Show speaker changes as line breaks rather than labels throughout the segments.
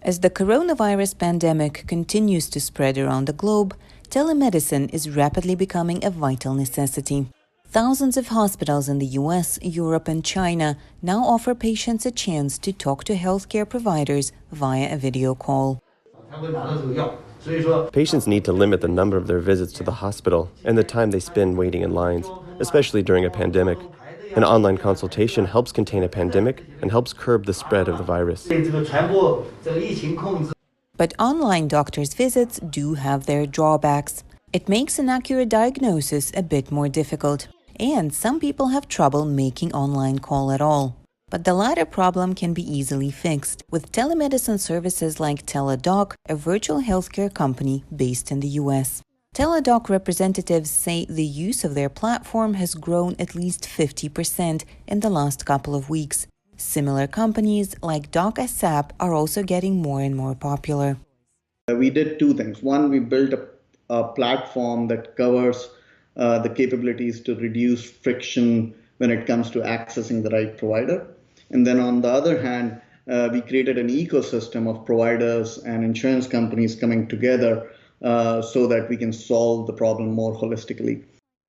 As the coronavirus pandemic continues to spread around the globe, telemedicine is rapidly becoming a vital necessity. Thousands of hospitals in the US, Europe, and China now offer patients a chance to talk to healthcare providers via a video call.
Patients need to limit the number of their visits to the hospital and the time they spend waiting in lines, especially during a pandemic. An online consultation helps contain a pandemic and helps curb the spread of the virus.
But online doctors' visits do have their drawbacks. It makes an accurate diagnosis a bit more difficult, and some people have trouble making online call at all. But the latter problem can be easily fixed with telemedicine services like Teladoc, a virtual healthcare company based in the US. Teladoc representatives say the use of their platform has grown at least 50% in the last couple of weeks. Similar companies like DocASAP are also getting more and more popular.
We did two things. One, we built a platform that covers the capabilities to reduce friction when it comes to accessing the right provider. And then on the other hand, we created an ecosystem of providers and insurance companies coming together so that we can solve the problem more holistically.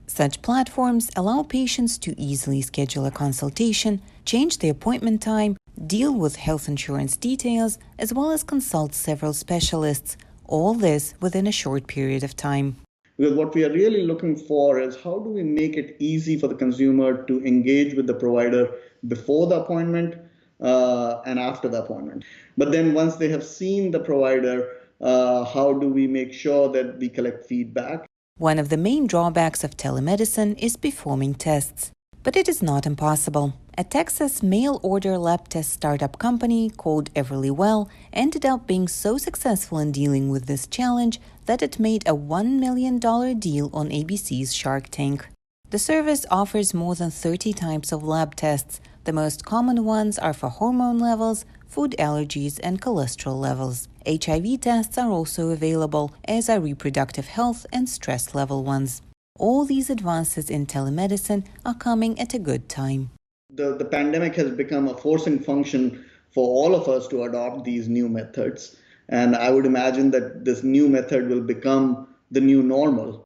Such platforms allow patients to easily schedule a consultation, change the appointment time, deal with health insurance details, as well as consult several specialists, all this within a short period of time.
Because what we are really looking for is how do we make it easy for the consumer to engage with the provider before the appointment and after the appointment. But then once they have seen the provider, how do we make sure that we collect feedback?
One of the main drawbacks of telemedicine is performing tests. But it is not impossible. A Texas mail-order lab test startup company called Everlywell ended up being so successful in dealing with this challenge that it made a $1 million deal on ABC's Shark Tank. The service offers more than 30 types of lab tests. The most common ones are for hormone levels, food allergies, and cholesterol levels. HIV tests are also available, as are reproductive health and stress level ones. All these advances in telemedicine are coming at a good time.
The pandemic has become a forcing function for all of us to adopt these new methods. And I would imagine that this new method will become the new normal.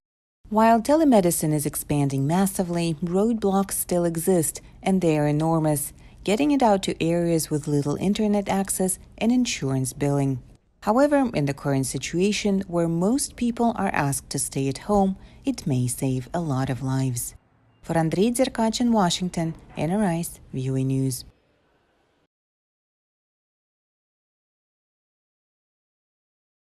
While telemedicine is expanding massively, roadblocks still exist, and they are enormous, getting it out to areas with little internet access and insurance billing. However, in the current situation where most people are asked to stay at home, it may save a lot of lives. For Andrei Dzerkach in Washington, Anna Rice, VOA News.